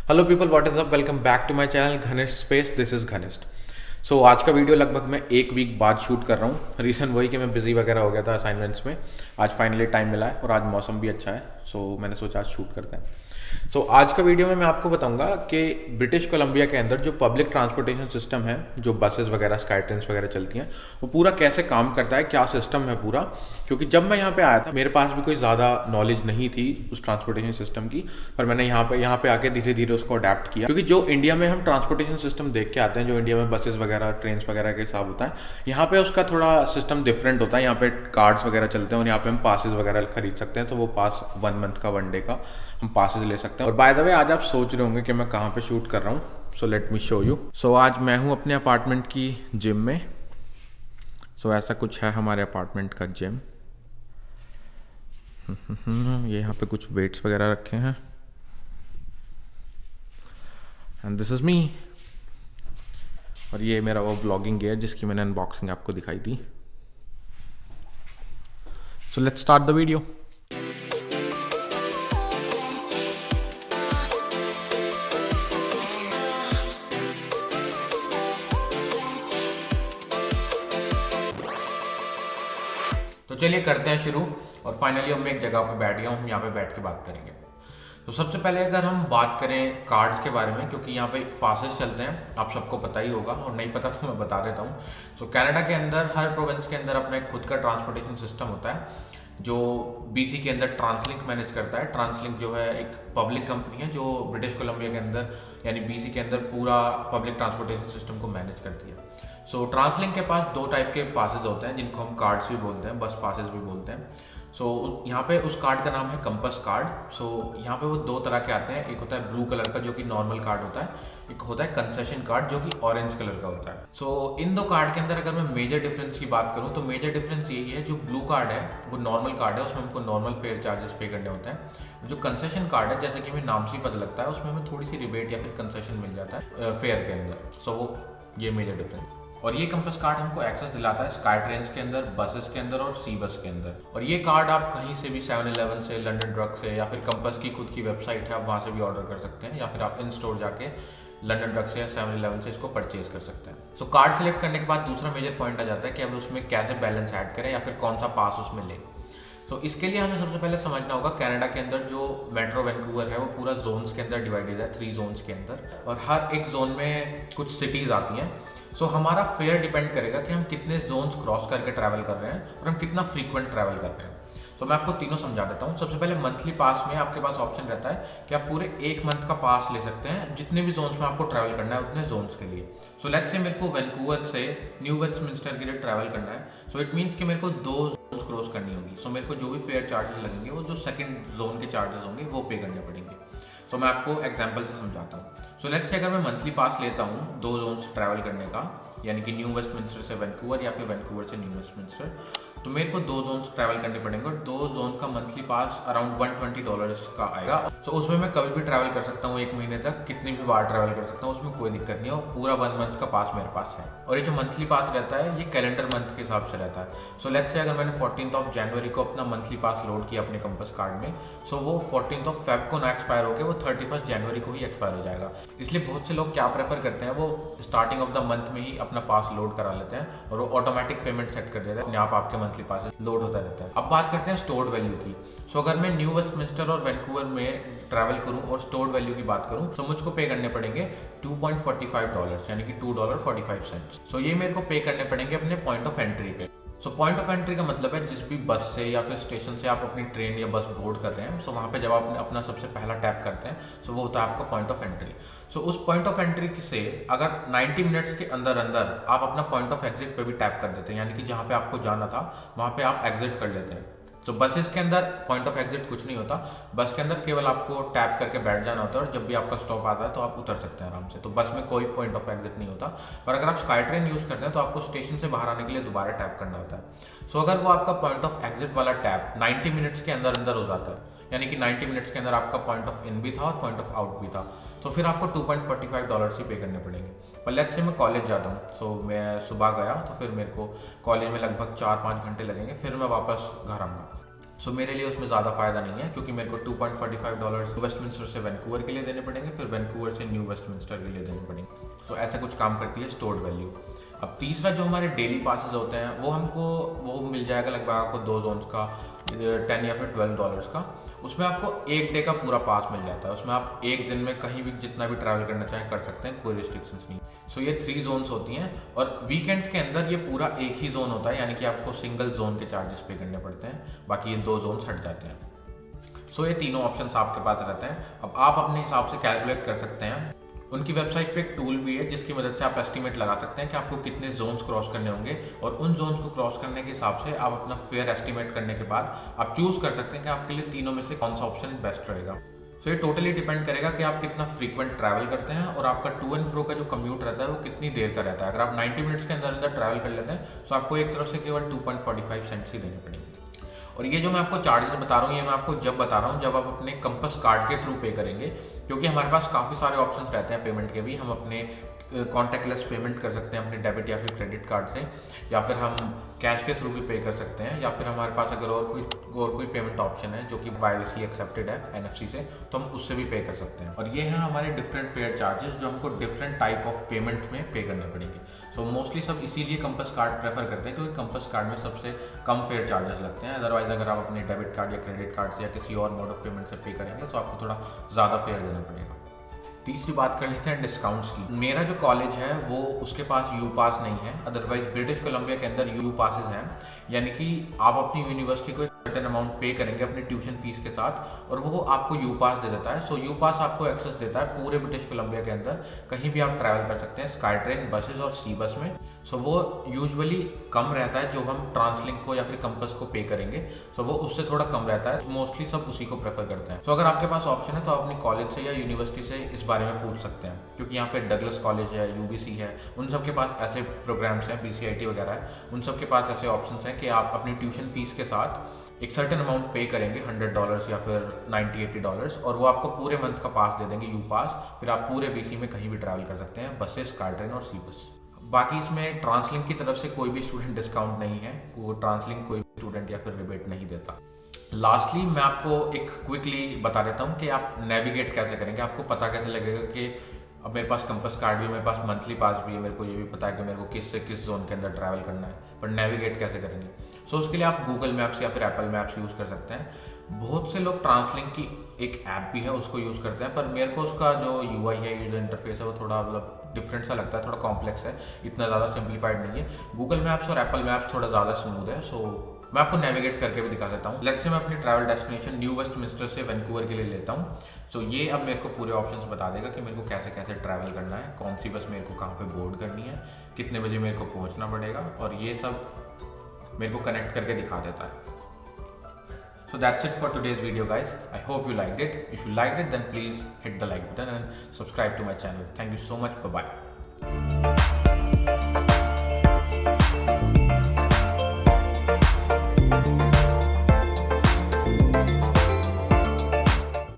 Hello people, what is up, welcome back to my channel Ghanishth space. This is Ghanishth. So आज का video लगभग मैं एक वीक बाद शूट कर रहा हूँ। रीज़न वही कि मैं बिजी वगैरह हो गया था असाइनमेंट्स में। आज फाइनली टाइम मिला है और आज मौसम भी अच्छा है, सो मैंने सोचा आज शूट करते हैं। सो आज का वीडियो में मैं आपको बताऊंगा कि ब्रिटिश कोलंबिया के अंदर जो पब्लिक ट्रांसपोर्टेशन सिस्टम है, जो बसेस वगैरह स्काई ट्रेन्स वगैरह चलती हैं, वो पूरा कैसे काम करता है, क्या सिस्टम है पूरा। क्योंकि जब मैं यहाँ पे आया था मेरे पास भी कोई ज़्यादा नॉलेज नहीं थी उस ट्रांसपोर्टेशन सिस्टम की, पर मैंने यहाँ पे आके धीरे धीरे उसको अडेप्ट किया। क्योंकि जो इंडिया में हम ट्रांसपोर्टेशन सिस्टम देख के आते हैं, जो इंडिया में बसेस वगैरह ट्रेन वगैरह के हिसाब होता है, यहाँ पे उसका थोड़ा सिस्टम डिफरेंट होता है। यहाँ पे कार्ड्स वगैरह चलते हैं और यहाँ पे हम पासेस वगैरह खरीद सकते हैं। तो वो पास 1 मंथ का 1 डे का हम पासेस ले सकते हैं। और बाय द वे आज आप सोच रहे होंगे कि मैं कहाँ पे शूट कर रहा हूँ, so let me show you. So आज मैं हूँ अपने अपार्टमेंट की जिम में। सो ऐसा कुछ है हमारे अपार्टमेंट का जिम। ये यहाँ पे कुछ वेट्स वगैरह रखे हैं एंड दिस इज मी। और ये मेरा वो ब्लॉगिंग गियर जिसकी मैंने अनबॉक्सिंग आपको दिखाई थी। So let's start the video. तो चलिए करते हैं शुरू। और फाइनली अब मैं एक जगह पर बैठ गया हूँ, हम यहाँ पे बैठ के बात करेंगे। तो सबसे पहले अगर हम बात करें कार्ड्स के बारे में, क्योंकि यहाँ पे पासेस चलते हैं, आप सबको पता ही होगा, और नहीं पता तो मैं बता देता हूँ। तो कनाडा के अंदर हर प्रोविंस के अंदर अपना एक खुद का ट्रांसपोर्टेशन सिस्टम होता है, जो बीसी के अंदर ट्रांसलिंक मैनेज करता है। ट्रांसलिंक जो है एक पब्लिक कंपनी है जो ब्रिटिश कोलंबिया के अंदर यानी बीसी के अंदर पूरा पब्लिक ट्रांसपोर्टेशन सिस्टम को मैनेज करती है। सो ट्रांसलिंक के पास 2 टाइप के पासेज होते हैं, जिनको हम कार्ड्स भी बोलते हैं, बस पासेज भी बोलते हैं। सो यहाँ पे उस कार्ड का नाम है कंपस कार्ड। सो यहाँ पे वो 2 तरह के आते हैं। एक होता है ब्लू कलर का जो कि नॉर्मल कार्ड होता है, एक होता है कंसेशन कार्ड जो कि ऑरेंज कलर का होता है। सो इन 2 कार्ड के अंदर अगर मैं मेजर डिफरेंस की बात करूँ तो मेजर डिफरेंस यही है, जो ब्लू कार्ड है वो नॉर्मल कार्ड है, उसमें हमको नॉर्मल फेयर चार्जेस पे करने होते हैं। जो कंसेशन कार्ड है, जैसे कि हमें नाम से ही पता लगता है, उसमें हमें थोड़ी सी रिबेट या फिर कंसेशन मिल जाता है फेयर के अंदर। सो वो ये मेजर डिफरेंस। और ये कंपस कार्ड हमको एक्सेस दिलाता है स्काई ट्रेन्स के अंदर, बसेस के अंदर और सी बस के अंदर। और ये कार्ड आप कहीं से भी 7-Eleven से, लंदन ड्रग से, या फिर कंपस की खुद की वेबसाइट है, आप वहाँ से भी ऑर्डर कर सकते हैं, या फिर आप इन स्टोर जाके लंदन ड्रग से या 7-Eleven से इसको परचेज कर सकते हैं। सो कार्ड सेलेक्ट करने के बाद दूसरा मेजर पॉइंट आ जाता है कि अब उसमें कैसे बैलेंस ऐड करें या फिर कौन सा पास उसमें लें। तो इसके लिए हमें सबसे पहले समझना होगा कनाडा के अंदर जो मेट्रो वैंकूवर है वो पूरा जोन्स के अंदर डिवाइडेड है, 3 जोन्स के अंदर, और हर एक जोन में कुछ सिटीज़ आती हैं। सो हमारा फेयर डिपेंड करेगा कि हम कितने जोन्स क्रॉस करके ट्रैवल कर रहे हैं और हम कितना फ्रीक्वेंट ट्रैवल कर रहे हैं। तो मैं आपको तीनों समझा देता हूँ। सबसे पहले मंथली पास में आपके पास ऑप्शन रहता है कि आप पूरे 1 मंथ का पास ले सकते हैं, जितने भी जोन्स में आपको ट्रैवल करना है उतने जोन्स के लिए। सो लेट्स से मेरे को वैंकूवर से न्यू वेस्टमिंस्टर के लिए ट्रैवल करना है। सो इट मीन्स कि मेरे को 2 जोन्स क्रॉस करनी होगी। सो मेरे को जो भी फेयर चार्जेस लगेंगे वो जो सेकंड जोन के चार्जेस होंगे वो पे करने पड़ेंगे। तो मैं आपको एग्जांपल से समझाता हूँ। सो लेट्स से अगर मैं मंथली पास लेता हूँ 2 जोन्स ट्रैवल करने का, यानी कि न्यू वेस्टमिंस्टर से वैंकूवर या फिर वैंकूवर से न्यू वेस्टमिंस्टर, तो मेरे को 2 जोन्स ट्रैवल करने पड़ेंगे और 2 जोन का मंथली पास अराउंड $120 का आएगा। तो उसमें मैं कभी भी ट्रैवल कर सकता हूँ, 1 महीने तक कितनी भी बार ट्रैवल कर सकता हूँ, उसमें कोई दिक्कत नहीं है। पूरा 1 मंथ का पास मेरे पास है। और ये जो मंथली पास रहता है ये कैलेंडर मंथ के हिसाब से रहता है। सो लेट्स से अगर मैंने 14 जनवरी को अपना मंथली पास लोड किया अपने कंपस कार्ड में, सो वो 14 फेब को ना एक्सपायर होकर वो 31 जनवरी को ही एक्सपायर हो जाएगा। इसलिए बहुत से लोग क्या प्रेफर करते हैं, वो स्टार्टिंग ऑफ द मंथ में ही अपना पास लोड करा लेते हैं और वो ऑटोमेटिक पेमेंट सेट कर देते हैं, अपने आप आपके मंथली पास लोड होता रहता है। अब बात करते हैं स्टोर्ड वैल्यू की। सो अगर मैं न्यू वेस्टमिंस्टर और वैंकूवर में ट्रैवल करूं और स्टोर्ड वैल्यू की बात करूं, तो मुझको पे करने पड़ेंगे $2.45, यानी कि $2.45। सो ये मेरे को पे करने पड़ेंगे अपने पॉइंट ऑफ एंट्री पे। सो पॉइंट ऑफ एंट्री का मतलब है जिस भी बस से या फिर स्टेशन से आप अपनी ट्रेन या बस बोर्ड कर रहे हैं, सो वहाँ पे जब आप अपना सबसे पहला टैप करते हैं, सो वो होता है आपका पॉइंट ऑफ एंट्री। सो उस पॉइंट ऑफ एंट्री से अगर 90 मिनट्स के अंदर अंदर आप अपना पॉइंट ऑफ एग्जिट पे भी टैप कर देते हैं, यानी कि जहाँ पे आपको जाना था वहाँ पे आप एग्जिट कर लेते हैं। तो बसेस के अंदर पॉइंट ऑफ एग्जिट कुछ नहीं होता, बस के अंदर केवल आपको टैप करके बैठ जाना होता है और जब भी आपका स्टॉप आता है तो आप उतर सकते हैं आराम से। तो बस में कोई पॉइंट ऑफ एग्जिट नहीं होता। पर अगर आप स्काई ट्रेन यूज़ करते हैं तो आपको स्टेशन से बाहर आने के लिए दोबारा टैप करना होता है। सो अगर वो आपका पॉइंट ऑफ एग्जिट वाला टैप 90 मिनट्स के अंदर अंदर हो जाता है, यानी कि 90 मिनट्स के अंदर आपका पॉइंट ऑफ इन भी था और पॉइंट ऑफ आउट भी था, तो फिर आपको $2.45 ही पे करने पड़ेंगे। पर लेट्स से मैं कॉलेज जाता हूँ, सो मैं सुबह गया तो फिर मेरे को कॉलेज में लगभग 4-5 घंटे लगेंगे, फिर मैं वापस घर आऊँगा। सो मेरे लिए उसमें ज़्यादा फ़ायदा नहीं है, क्योंकि मेरे को $2.45 वेस्टमिंस्टर से वैंकूवर के लिए देने पड़ेंगे, फिर वैंकूवर से न्यू वेस्टमिंस्टर के लिए देने पड़ेंगे। सो ऐसा कुछ काम करती है स्टोर्ड वैल्यू। अब तीसरा जो हमारे डेली पासेस होते हैं वो मिल जाएगा लगभग आपको 2 जोन्स का, 10 या फिर $12 का। उसमें आपको 1 डे का पूरा पास मिल जाता है। उसमें आप एक दिन में कहीं भी जितना भी ट्रैवल करना चाहें कर सकते हैं, कोई रिस्ट्रिक्शंस नहीं। सो ये 3 जोन्स होती हैं, और वीकेंड्स के अंदर ये पूरा एक ही जोन होता है, यानी कि आपको सिंगल जोन के चार्जेस पे करने पड़ते हैं, बाकी ये 2 जोन्स हट जाते हैं। सो ये तीनों ऑप्शंस आपके पास रहते हैं। अब आप अपने हिसाब से कैलकुलेट कर सकते हैं। उनकी वेबसाइट पे एक टूल भी है जिसकी मदद से आप एस्टिमेट लगा सकते हैं कि आपको कितने जोन्स क्रॉस करने होंगे, और उन जोन्स को क्रॉस करने के हिसाब से आप अपना फेयर एस्टिमेट करने के बाद आप चूज कर सकते हैं कि आपके लिए तीनों में से कौन सा ऑप्शन बेस्ट रहेगा। सो ये टोटली डिपेंड करेगा कि आप कितना फ्रीक्वेंट ट्रैवल करते हैं, और आपका टू एंड फ्रो का जो कम्यूट रहता है वो कितनी देर का रहता है। अगर आप 90 मिनट्स के अंदर अंदर ट्रैवल कर लेते हैं तो आपको एक तरफ से केवल 2.45 सेंट्स ही देने पड़ेंगे। और ये जो मैं आपको चार्जेस बता रहा हूँ, ये मैं आपको जब बता रहा हूँ जब आप अपने कंपस कार्ड के थ्रू पे करेंगे, क्योंकि हमारे पास काफ़ी सारे ऑप्शंस रहते हैं पेमेंट के भी। हम अपने कॉन्टैक्टलेस पेमेंट कर सकते हैं अपने डेबिट या फिर क्रेडिट कार्ड से, या फिर हम कैश के थ्रू भी पे कर सकते हैं, या फिर हमारे पास अगर और कोई पेमेंट ऑप्शन है जो कि वायरलेसली एक्सेप्टेड है NFC से, तो हम उससे भी पे कर सकते हैं। और ये हैं हमारे डिफरेंट फेयर चार्जेस जो हमको डिफरेंट टाइप ऑफ पेमेंट में पे करने पड़ेंगे। सो मोस्टली सब इसीलिए कंपस कार्ड प्रेफर करते हैं, क्योंकि कंपस कार्ड में सबसे कम फेयर चार्जेस लगते हैं। अदरवाइज अगर आप अपने डेबिट कार्ड या क्रेडिट कार्ड से या किसी और मोड ऑफ पेमेंट से पे करेंगे तो आपको थोड़ा ज़्यादा फेयर देना पड़ेगा। तीसरी बात कर लेते हैं डिस्काउंट्स की। मेरा जो कॉलेज है वो उसके पास यू पास नहीं है, अदरवाइज ब्रिटिश कोलंबिया के अंदर यू पासेस हैं, यानी कि आप अपनी यूनिवर्सिटी को एक सर्टेन अमाउंट पे करेंगे अपनी ट्यूशन फीस के साथ, और वो आपको यू पास दे देता है। सो यू पास आपको एक्सेस देता है पूरे ब्रिटिश कोलंबिया के अंदर, कहीं भी आप ट्रैवल कर सकते हैं स्काई ट्रेन, बसेस और सी बस में। सो वो यूजुअली कम रहता है जो हम ट्रांसलिंक को या फिर कंपस को पे करेंगे, सो वो उससे थोड़ा कम रहता है। मोस्टली सब उसी को प्रेफर करते हैं। सो अगर आपके पास ऑप्शन है तो आप अपनी कॉलेज से या यूनिवर्सिटी से इस बारे में पूछ सकते हैं, क्योंकि यहाँ पे डगलस कॉलेज है, UBC है, उन सब के पास ऐसे प्रोग्राम्स हैं, BCIT वगैरह है, उन सब के पास ऐसे ऑप्शन हैं कि आप अपनी ट्यूशन फीस के साथ एक सर्टेन अमाउंट पे करेंगे, $100 या फिर $90-80, और वो आपको पूरे मंथ का पास दे देंगे, यू पास। फिर आप पूरे BC में कहीं भी ट्रैवल कर सकते हैं, बसेस, स्काई ट्रेन और सी बस। बाकी इसमें ट्रांसलिंक की तरफ से कोई भी स्टूडेंट डिस्काउंट नहीं है, वो ट्रांसलिंक कोई स्टूडेंट या फिर रिबेट नहीं देता। लास्टली मैं आपको एक क्विकली बता देता हूँ कि आप नेविगेट कैसे करेंगे। आपको पता कैसे लगेगा कि अब मेरे पास कंपस कार्ड भी है, मेरे पास मंथली पास भी है, मेरे को ये भी पता है कि मेरे को किस से किस जोन के अंदर ट्रैवल करना है, पर नेविगेट कैसे करेंगे। सो उसके लिए आप गूगल मैप्स या फिर एप्पल मैप्स यूज़ कर सकते हैं। बहुत से लोग ट्रांसलिंक की एक ऐप भी है उसको यूज़ करते हैं, पर मेरे को उसका जो UI है, यूजर इंटरफेस है, वो थोड़ा मतलब डिफरेंट सा लगता है, थोड़ा कॉम्प्लेक्स है, इतना ज़्यादा सिंप्लीफाइड नहीं है। गूगल मैप्स और एप्पल मैप्स थोड़ा ज़्यादा स्मूथ है। सो मैं आपको नेविगेट करके भी दिखा देता हूँ। लेट्स से मैं अपनी ट्रैवल डेस्टिनेशन न्यू वेस्टमिंस्टर से वैंकूवर के लिए लेता हूँ। सो ये अब मेरे को पूरे ऑप्शंस बता देगा कि मेरे को कैसे कैसे ट्रैवल करना है, कौन सी बस मेरे को कहाँ पे बोर्ड करनी है, कितने बजे मेरे को पहुँचना पड़ेगा, और ये सब मेरे को कनेक्ट करके दिखा देता है। So that's it for today's video, guys. I hope you liked it. If you liked it, then please hit the like button and subscribe to my channel. Thank you so much. Bye bye.